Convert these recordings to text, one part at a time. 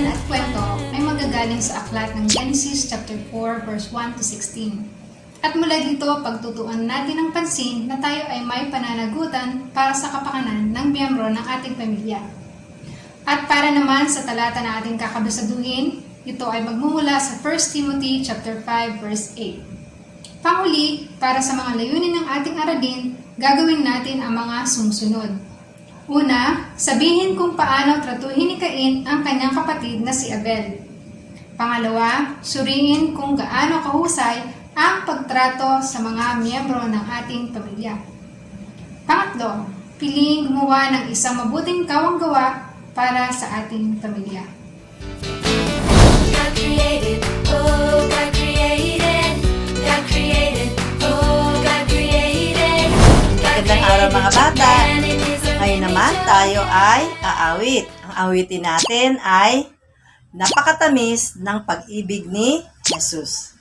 at kwento ay magagaling sa aklat ng Genesis chapter 4 verse 1 to 16. At mula dito, pagtutuuan natin ng pansin na tayo ay may pananagutan para sa kapakanan ng miyembro ng ating pamilya. At para naman sa talata na ating kakabasaduhin, ito ay magmumula sa 1 Timothy chapter 5 verse 8. Panghuli, para sa mga layunin ng ating aralin, gagawin natin ang mga sumusunod. Una, sabihin kung paano tratuhin ni Cain ang kanyang kapatid na si Abel. Pangalawa, suriin kung gaano kahusay ang pagtrato sa mga miyembro ng ating pamilya. Pangatlo, piliing gumawa ng isang mabuting kawanggawa para sa ating pamilya. God created, oh God created, God created, oh God created. Magandang araw mga bata! Ngayon naman tayo ay aawit. Ang awitin natin ay Napakatamis ng Pag-ibig ni Jesus.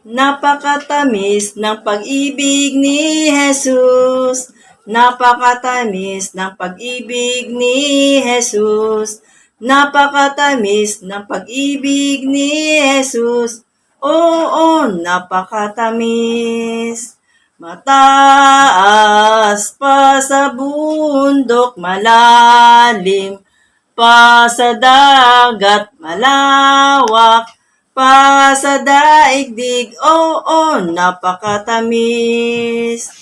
Napakatamis ng pag-ibig ni Jesus. Napakatamis ng pag-ibig ni Jesus. Napakatamis ng pag-ibig ni Jesus. Oo, napakatamis. Mataas pa sa bundok, malalim pa sa dagat, malawak pa sa daigdig. Oo, napakatamis.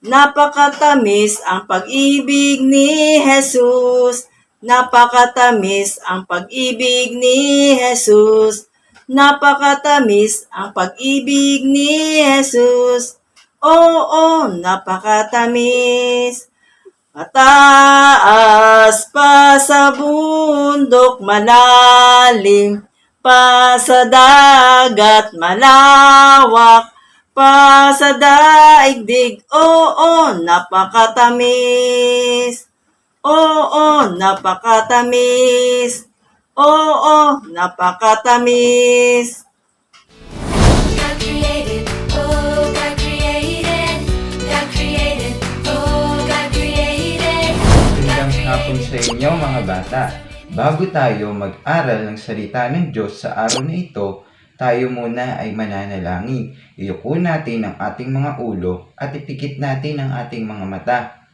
Napakatamis ang pag-ibig ni Jesus. Napakatamis ang pag-ibig ni Jesus. Napakatamis ang pag-ibig ni Jesus. Oo, napakatamis. Mataas pa sa bundok, malalim pa sa dagat, malawak pa sa daigdig. Oo, napakatamis. Oo, napakatamis. Oo, napakatamis. God created, oh God created, God created, oh God created. Magandang hapon sa inyo mga bata. Bago tayo mag-aral ng salita ng Diyos sa araw na ito, tayo muna ay mananalangin. Iyuko natin ang ating mga ulo at ipikit natin ang ating mga mata.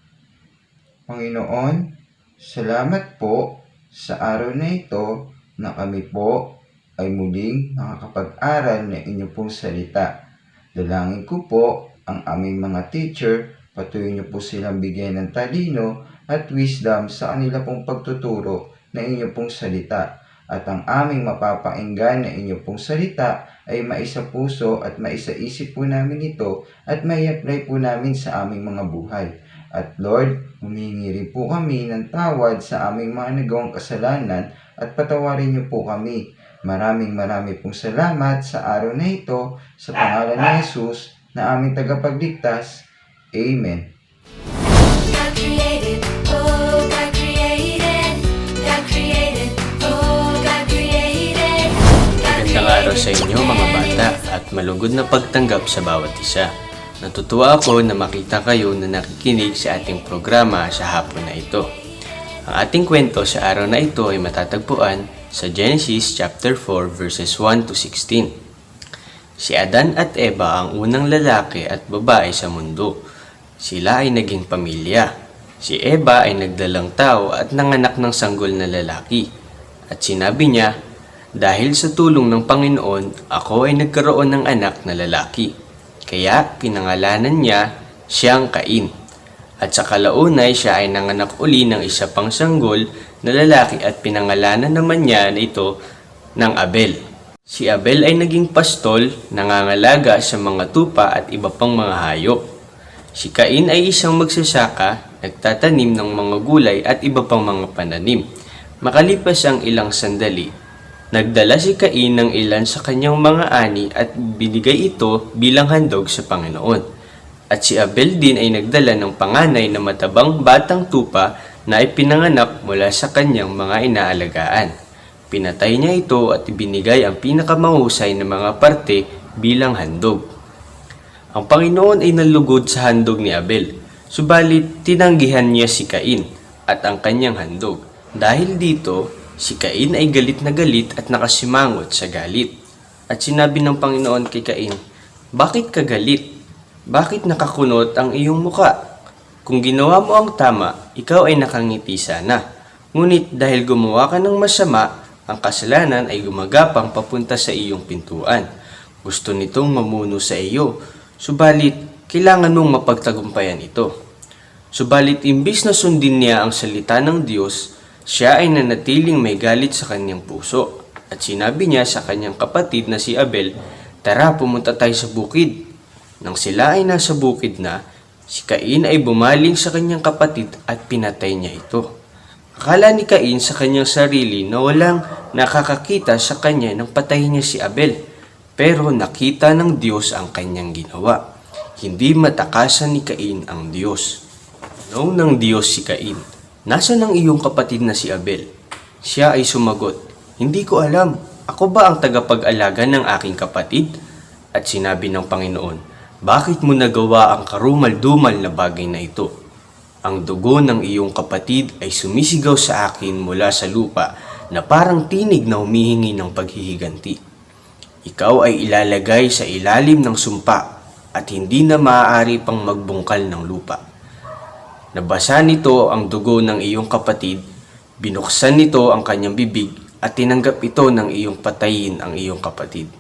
Panginoon, salamat po sa araw na ito na kami po ay muling makakapag-aral ng inyong pong salita. Dalangin ko po ang aming mga teacher, patuloy niyo po silang bigyan ng talino at wisdom sa kanila pong pagtuturo ng inyong pong salita. At ang aming mapapainggan na inyong pong salita ay maisa puso at maisa isip po namin ito at mai-apply po namin sa aming mga buhay. At Lord, humingi rin po kami ng tawad sa aming mga nagawang kasalanan at patawarin niyo po kami. Maraming pong salamat sa araw na ito sa pangalan ni Jesus na aming tagapagligtas. Amen. God created, oh God created, God created, oh God created. Magandang araw sa inyo mga bata at malugod na pagtanggap sa bawat isa. Natutuwa ako na makita kayo na nakikinig sa ating programa sa hapon na ito. Ang ating kwento sa araw na ito ay matatagpuan sa Genesis chapter 4 verses 1 to 16. Si Adan at Eva ang unang lalaki at babae sa mundo. Sila ay naging pamilya. Si Eva ay nagdalang tao at nanganak ng sanggol na lalaki. At sinabi niya, "Dahil sa tulong ng Panginoon, ako ay nagkaroon ng anak na lalaki." Kaya pinangalanan niya siyang Cain. At sa kalaunay siya ay nanganak uli ng isa pang sanggol na lalaki at pinangalanan naman niya na ito ng Abel. Si Abel ay naging pastol, nangangalaga sa mga tupa at iba pang mga hayop. Si Cain ay isang magsasaka, nagtatanim ng mga gulay at iba pang mga pananim. Makalipas ang ilang sandali, nagdala si Cain ng ilan sa kanyang mga ani at binigay ito bilang handog sa Panginoon. At si Abel din ay nagdala ng panganay na matabang batang tupa na ipinanganak mula sa kanyang mga inaalagaan. Pinatay niya ito at ibinigay ang pinakamahusay na mga parte bilang handog. Ang Panginoon ay nalugod sa handog ni Abel, subalit tinanggihan niya si Cain at ang kanyang handog. Dahil dito, Si Cain ay galit na galit at nakasimangot sa galit. At sinabi ng Panginoon kay Cain, "Bakit ka galit? Bakit nakakunot ang iyong muka? Kung ginawa mo ang tama, ikaw ay nakangiti sana. Ngunit dahil gumawa ka ng masama, ang kasalanan ay gumagapang papunta sa iyong pintuan. Gusto nitong mamuno sa iyo, subalit kailangan mong mapagtagumpayan ito." Subalit imbis na sundin niya ang salita ng Diyos, siya ay nanatiling may galit sa kanyang puso. At sinabi niya sa kanyang kapatid na si Abel, "Tara, pumunta tayo sa bukid." Nang sila ay nasa bukid na, si Cain ay bumaling sa kanyang kapatid at pinatay niya ito. Akala ni Cain sa kanyang sarili na walang nakakakita sa kanya nang patayin niya si Abel. Pero nakita ng Diyos ang kanyang ginawa. Hindi matakasan ni Cain ang Diyos. Tanong ng Diyos si Cain, "Nasaan ang iyong kapatid na si Abel?" Siya ay sumagot, "Hindi ko alam. Ako ba ang tagapag-alaga ng aking kapatid?" At sinabi ng Panginoon, "Bakit mo nagawa ang karumal-dumal na bagay na ito? Ang dugo ng iyong kapatid ay sumisigaw sa akin mula sa lupa na parang tinig na humihingi ng paghihiganti. Ikaw ay ilalagay sa ilalim ng sumpa at hindi na maaari pang magbungkal ng lupa." Nabasa nito ang dugo ng iyong kapatid, binuksan nito ang kanyang bibig at tinanggap ito ng iyong patayin ang iyong kapatid.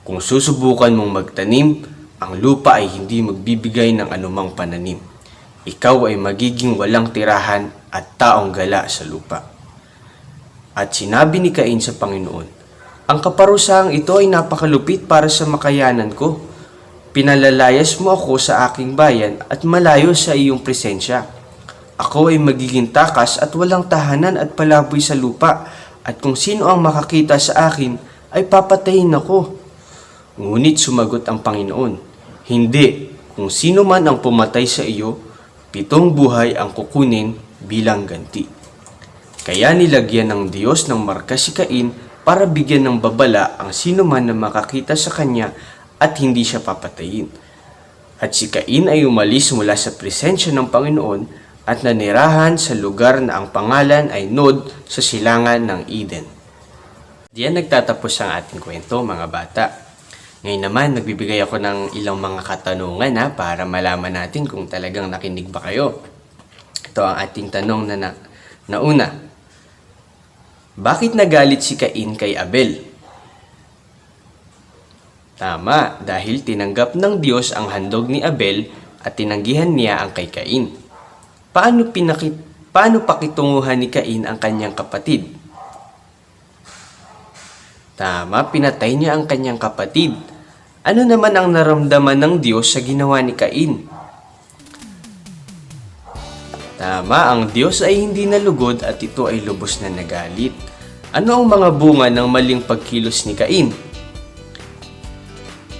Kung susubukan mong magtanim, ang lupa ay hindi magbibigay ng anumang pananim. Ikaw ay magiging walang tirahan at taong gala sa lupa. At sinabi ni Cain sa Panginoon, "Ang kaparusahang ito ay napakalupit para sa makayanan ko. Pinalalayas mo ako sa aking bayan at malayo sa iyong presensya. Ako ay magiging takas at walang tahanan at palaboy sa lupa, at kung sino ang makakita sa akin ay papatayin ako." Ngunit sumagot ang Panginoon, "Hindi, kung sino man ang pumatay sa iyo, 7 buhay ang kukunin bilang ganti." Kaya nilagyan ng Diyos ng marka si Cain para bigyan ng babala ang sino man na makakita sa kanya at hindi siya papatayin. At si Cain ay umalis mula sa presensya ng Panginoon at nanirahan sa lugar na ang pangalan ay Nod sa silangan ng Eden. Diyan nagtatapos ang ating kwento, mga bata. Ngayon naman, nagbibigay ako ng ilang mga katanungan para malaman natin kung talagang nakinig ba kayo. Ito ang ating tanong na una. Bakit nagalit si Cain kay Abel? Tama, dahil tinanggap ng Diyos ang handog ni Abel at tinanggihan niya ang kay Cain. Paano pakitunguhan ni Cain ang kanyang kapatid? Tama, pinatay niya ang kanyang kapatid. Ano naman ang naramdaman ng Diyos sa ginawa ni Cain? Tama, ang Diyos ay hindi nalugod at ito ay lubos na nagalit. Ano ang mga bunga ng maling pagkilos ni Cain?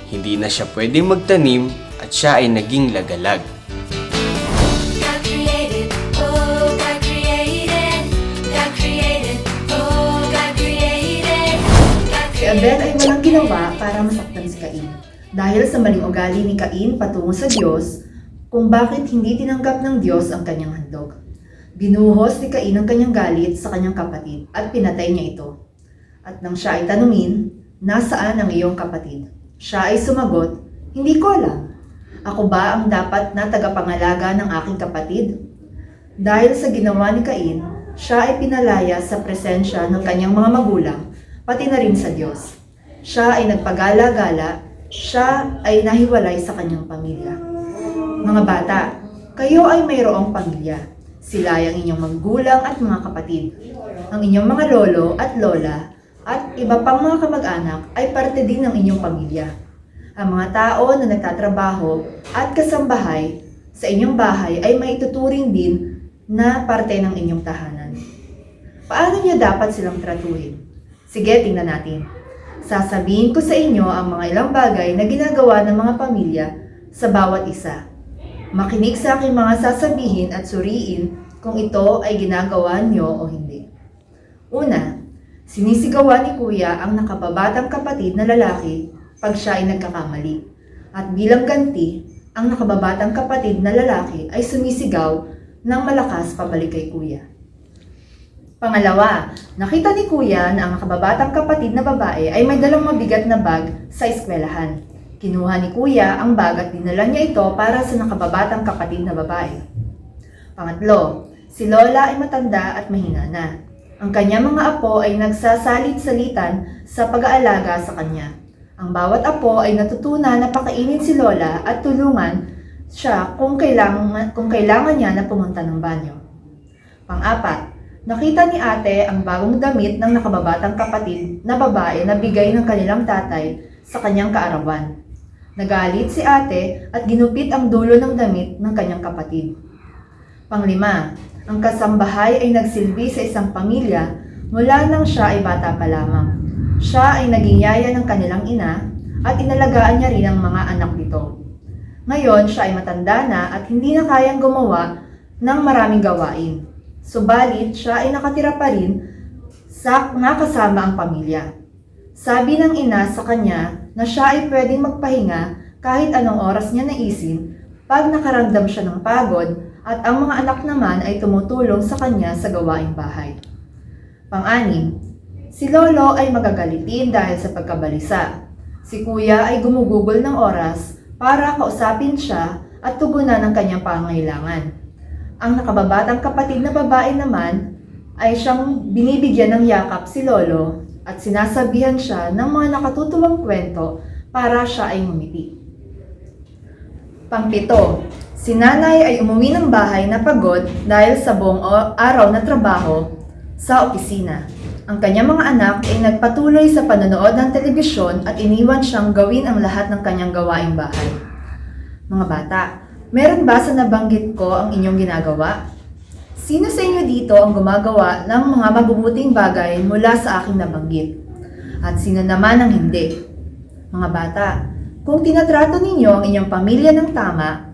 Hindi na siya pwedeng magtanim at siya ay naging lagalag. God created, oh God created, God created, oh God created, God Si Abel ay walang ginawa para masaktan si Cain. Dahil sa maling ugali ni Cain patungo sa Diyos, kung bakit hindi tinanggap ng Diyos ang kanyang handog. Binuhos ni Cain ang kanyang galit sa kanyang kapatid at pinatay niya ito. At nang siya ay tanungin, "Nasaan ang iyong kapatid?" Siya ay sumagot, "Hindi ko alam. Ako ba ang dapat na tagapangalaga ng aking kapatid?" Dahil sa ginawa ni Cain, siya ay pinalaya sa presensya ng kanyang mga magulang, pati na rin sa Diyos. Siya ay nagpagala-gala, siya ay nahiwalay sa kanyang pamilya. Mga bata, kayo ay mayroong pamilya. Sila ay ang inyong magulang at mga kapatid. Ang inyong mga lolo at lola at iba pang mga kamag-anak ay parte din ng inyong pamilya. Ang mga tao na nagtatrabaho at kasambahay sa inyong bahay ay maituturing din na parte ng inyong tahanan. Paano niyo dapat silang tratuhin? Sige, tingnan natin. Sasabihin ko sa inyo ang mga ilang bagay na ginagawa ng mga pamilya sa bawat isa. Makinig sa aking mga sasabihin at suriin kung ito ay ginagawa niyo o hindi. Una, sinisigawan ni Kuya ang nakababatang kapatid na lalaki pag siya ay nagkakamali. At bilang ganti, ang nakababatang kapatid na lalaki ay sumisigaw ng malakas pabalik kay Kuya. Pangalawa, nakita ni Kuya na ang kababatang kapatid na babae ay may dalang mabigat na bag sa eskwelahan. Kinuha ni Kuya ang bag at dinala niya ito para sa nakababatang kapatid na babae. Pangatlo, si Lola ay matanda at mahina na. Ang kanyang mga apo ay nagsasalit-salitan sa pag-aalaga sa kanya. Ang bawat apo ay natutunan na pakainin si Lola at tulungan siya kung kailangan niya na pumunta ng banyo. Pang-apat, nakita ni ate ang bagong damit ng nakababatang kapatid na babae na bigay ng kanilang tatay sa kanyang kaarawan. Nagalit si ate at ginupit ang dulo ng damit ng kanyang kapatid. Panglima, ang kasambahay ay nagsilbi sa isang pamilya mula nang siya ay bata pa lamang. Siya ay naging yaya ng kanilang ina at inalagaan niya rin ang mga anak nito. Ngayon, siya ay matanda na at hindi na kayang gumawa ng maraming gawain. Subalit, siya ay nakatira pa rin sa nakasama ang pamilya. Sabi ng ina sa kanya na siya ay pwedeng magpahinga kahit anong oras niya naisin pag nakaramdam siya ng pagod at ang mga anak naman ay tumutulong sa kanya sa gawaing bahay. Pang-anim, si Lolo ay magagalitin dahil sa pagkabalisa. Si Kuya ay gumugugol ng oras para kausapin siya at tugunan ang kanyang pangangailangan. Ang nakababatang kapatid na babae naman ay siyang binibigyan ng yakap si Lolo at sinasabihan siya ng mga nakatutuwang kwento para siya ay ngumiti. Pang-pito, si Nanay ay umuwi ng bahay na pagod dahil sa buong araw na trabaho sa opisina. Ang kanyang mga anak ay nagpatuloy sa panonood ng telebisyon at iniwan siyang gawin ang lahat ng kanyang gawaing bahay. Mga bata, meron ba sa nabanggit ko ang inyong ginagawa? Sino sa inyo dito ang gumagawa ng mga mabubuting bagay mula sa aking nabanggit? At sino naman ang hindi? Mga bata, kung tinatrato ninyo ang inyong pamilya ng tama,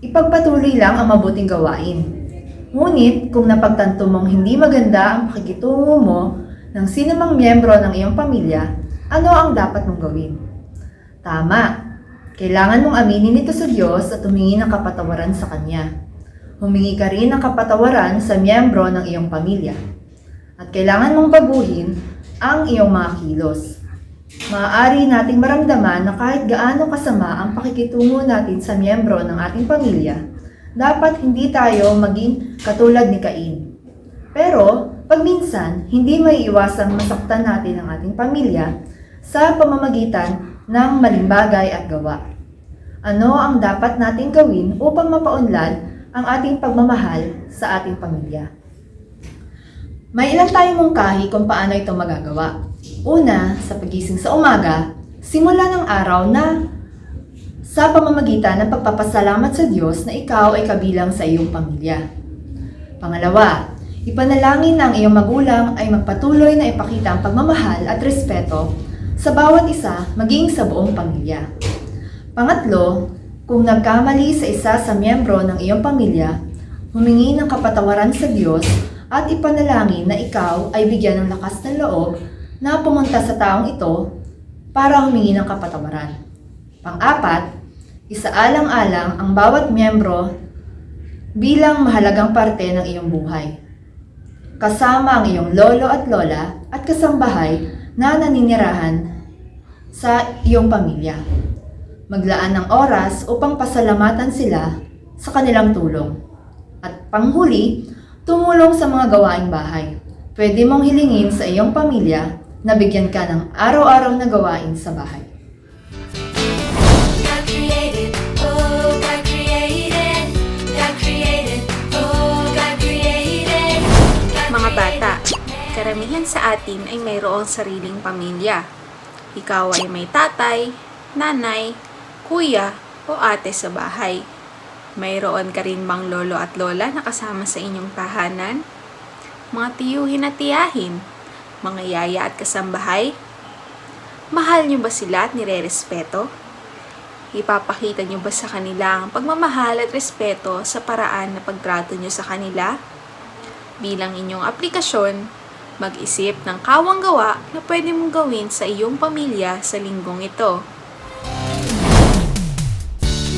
ipagpatuloy lang ang mabuting gawain. Ngunit kung napagtanto mong hindi maganda ang pakikitungo mo ng sinumang miyembro ng iyong pamilya, ano ang dapat mong gawin? Tama, kailangan mong aminin ito sa Diyos at humingi ng kapatawaran sa Kanya. Humingi ka rin ng kapatawaran sa miyembro ng iyong pamilya. At kailangan mong baguhin ang iyong mga kilos. Maaari nating maramdaman na kahit gaano kasama ang pakikitungo natin sa miyembro ng ating pamilya, dapat hindi tayo maging katulad ni Cain. Pero, pag minsan, hindi maiiwasang masaktan natin ang ating pamilya sa pamamagitan ng maling bagay at gawa. Ano ang dapat nating gawin upang mapaunlad ang ating pagmamahal sa ating pamilya? May ilang tayong mungkahi kung paano ito magagawa. Una, sa pagising sa umaga, simula ng araw na sa pamamagitan ng pagpapasalamat sa Diyos na ikaw ay kabilang sa iyong pamilya. Pangalawa, ipanalangin na ang iyong magulang ay magpatuloy na ipakita ang pagmamahal at respeto sa bawat isa maging sa buong pamilya. Pangatlo, kung nagkamali sa isa sa miyembro ng iyong pamilya, humingi ng kapatawaran sa Diyos at ipanalangin na ikaw ay bigyan ng lakas ng loob na pumunta sa taong ito para humingi ng kapatawaran. Pang-apat, isaalang-alang ang bawat miyembro bilang mahalagang parte ng iyong buhay. Kasama ang iyong lolo at lola at kasambahay na naninirahan sa iyong pamilya. Maglaan ng oras upang pasalamatan sila sa kanilang tulong. At panghuli, tumulong sa mga gawaing bahay. Pwede mong hilingin sa iyong pamilya na bigyan ka ng araw-araw na gawain sa bahay. God created, oh God created, God created, oh God created. Mga bata, karamihan sa atin ay mayroong sariling pamilya. Ikaw ay may tatay, nanay, kuya o ate sa bahay. Mayroon ka rin bang lolo at lola na kasama sa inyong tahanan? Mga tiyuhin at tiyahin, mga yaya at kasambahay? Mahal niyo ba sila at nire-respeto? Ipapakita niyo ba sa kanila ang pagmamahal at respeto sa paraan na pagtrato niyo sa kanila? Bilang inyong aplikasyon, mag-isip ng kawang gawa na pwede mong gawin sa iyong pamilya sa linggong ito.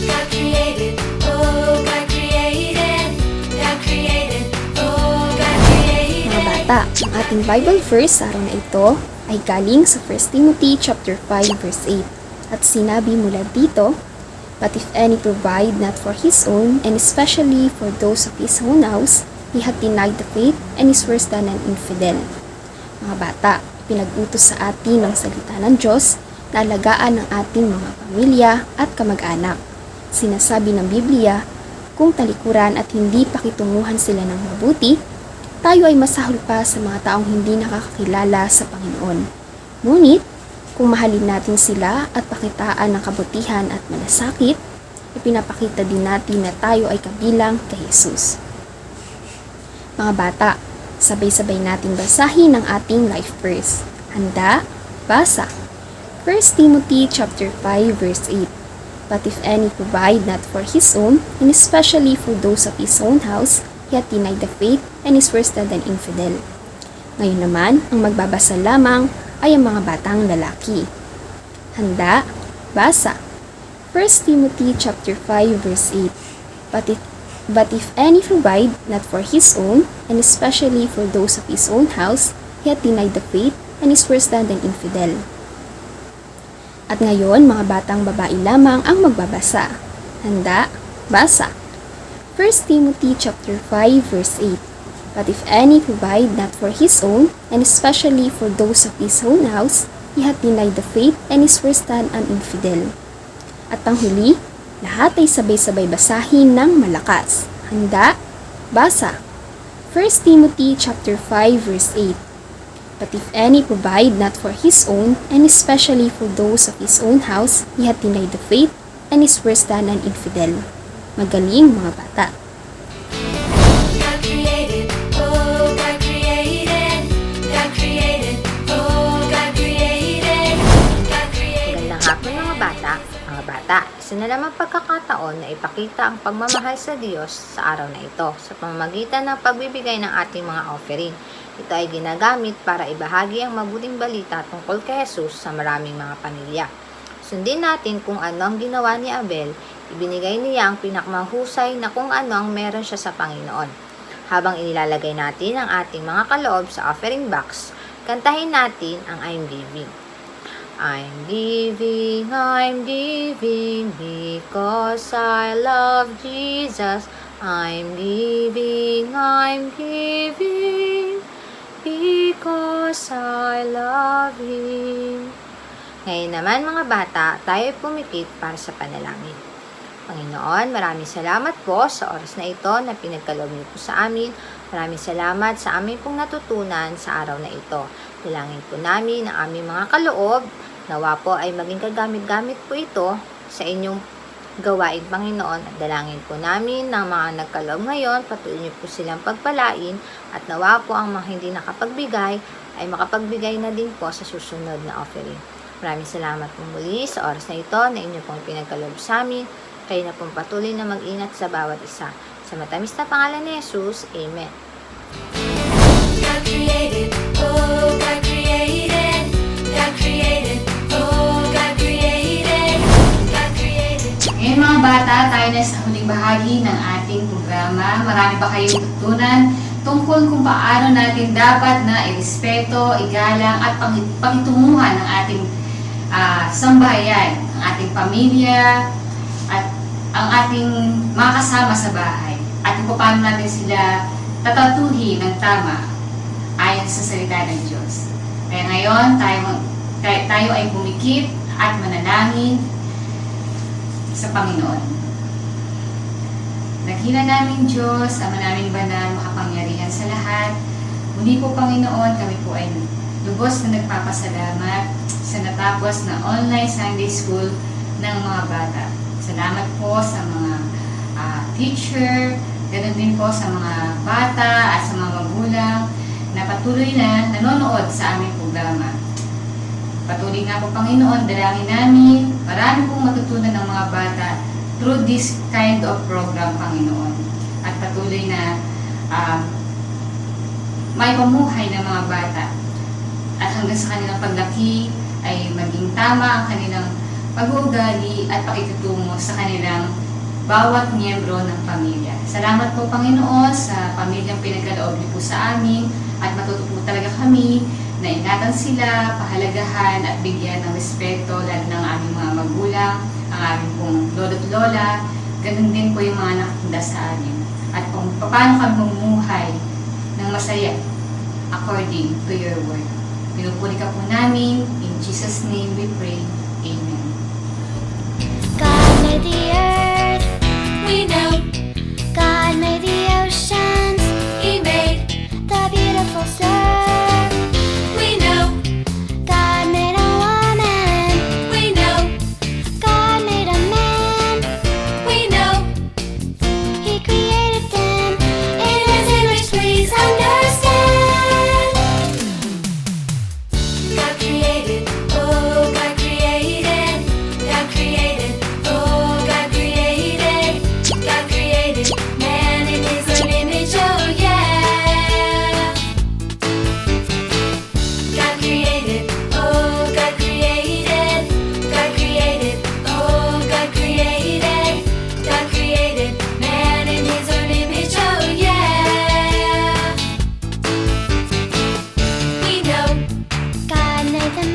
God created, oh God created, God created, oh God created. Mga bata, bata, ang ating Bible verse sa araw na ito ay galing sa 1 Timothy chapter 5 verse 8. At sinabi mula dito, "But if any provide not for his own, and especially for those of his own house, he hath denied the faith and is worse than an infidel." Mga bata, pinag-utos sa atin ng salita ng Diyos na alagaan ang ating mga pamilya at kamag-anak. Sinasabi ng Biblia, kung talikuran at hindi pakitunguhan sila ng mabuti, tayo ay masahol pa sa mga taong hindi nakakakilala sa Panginoon. Ngunit, kung mahalin natin sila at pakitaan ng kabutihan at malasakit, ipinapakita din natin na tayo ay kabilang kay Jesus. Mga bata, sabay-sabay nating basahin ang ating life verse. Handa? Basa! 1 Timothy chapter 5 verse 8. "But if any provide not for his own, and especially for those of his own house, he hath denied the faith and is worse than an infidel." Ngayon naman, ang magbabasa lamang ay ang mga batang lalaki. Handa? Basa! 1 Timothy chapter 5 verse 8. But if any provide not for his own, and especially for those of his own house, he hath denied the faith and is worse than an infidel. At ngayon, mga batang babae lamang ang magbabasa. Handa? Basa! 1 Timothy chapter 5 verse 8. "But if any provide not for his own, and especially for those of his own house, he hath denied the faith and is worse than an infidel." At panghuli, lahat ay sabay-sabay basahin ng malakas. Handa? Basa! 1 Timothy chapter 5 verse 8. "But if any provide not for his own, and especially for those of his own house, he hath denied the faith and is worse than an infidel." Magaling, mga bata! God created, oh God created, God created, oh God created, God created. Magandang hapon mga bata. Mga bata, isa na naman pagkakataon na ipakita ang pagmamahal sa Diyos sa araw na ito sa pamamagitan ng pagbibigay ng ating mga offering. Ito ay ginagamit para ibahagi ang mabuting balita tungkol kay Jesus sa maraming mga pamilya. Sundin natin kung ano ang ginawa ni Abel. Ibinigay niya ang pinakamahusay na kung ano ang meron siya sa Panginoon. Habang inilalagay natin ang ating mga kaloob sa offering box, kantahin natin ang I'm Giving. I'm giving because I love Jesus. I'm giving because I love Him. Ngayon naman mga bata, tayo ay pumikit para sa panalangin. Panginoon, maraming salamat po sa oras na ito na pinagkaloob niyo po sa amin. Maraming salamat sa amin pong natutunan sa araw na ito. Dalangin po namin ang aming mga kaloob. Nawa po ay maging kagamit-gamit po ito sa inyong gawain, Panginoon. At dalangin po namin ng mga nagkaloob ngayon, patuloy niyo po silang pagpalain. At nawa po ang mga hindi nakapagbigay ay makapagbigay na din po sa susunod na offering. Maraming salamat po muli sa oras na ito na inyo pong pinagkaloob sa amin. Kayo na pong patuloy na mag-ingat sa bawat isa. Sa matamis na pangalan ni Jesus, Amen. God created, oh God created, God created, oh God created, God created. Ngayon mga bata, tayo na sa huling bahagi ng ating programa. Marami pa kayong tutunan tungkol kung paano natin dapat na irespeto, igalang at pakitunguhan ng ating sambahayan, ang ating pamilya, at ang ating mga kasama sa bahay. At kung paano natin sila tatatuhin ng tama ayon sa salita ng Diyos. Kaya ngayon, tayo ay pumikit at manalangin sa Panginoon. Naghina namin Diyos, Ama namin banal, makapangyarihan sa lahat. Muli po Panginoon, kami po ay lubos na nagpapasalamat sa natapos na online Sunday School ng mga bata. Salamat po sa mga teacher, ganoon din po sa mga bata at sa mga magulang na patuloy na nanonood sa aming programa. Patuloy nga po Panginoon, dalangin namin, marami pong matutunan ng mga bata through this kind of program, Panginoon. At patuloy na may pamuhay ng mga bata. At hanggang sa kanilang paglaki ay maging tama ang kanilang pag-uugali at pakitutungo sa kanilang bawat miyembro ng pamilya. Salamat po Panginoon sa pamilyang pinagkaloob niyo po sa amin. At matuto po talaga kami na ingatan sila, pahalagahan at bigyan ng respeto lalo ng aming mga magulang, ang aming pong lolo't lola, ganun din po yung mga nakatanda sa amin. At kung paano kami mamumuhay ng masaya according to your word. Pinupuri ka po namin. In Jesus' name we pray. Amen. God made the earth, we know. God made the oceans, He made the beautiful surf, we know. God made a woman, we know. God made a man, we know. He created them in His image, please understand. God created, oh God created. God created, oh God created. God created man in His own image, oh yeah. God created, oh God created. God created, oh God created. God created man in His own image, oh yeah. We know God made the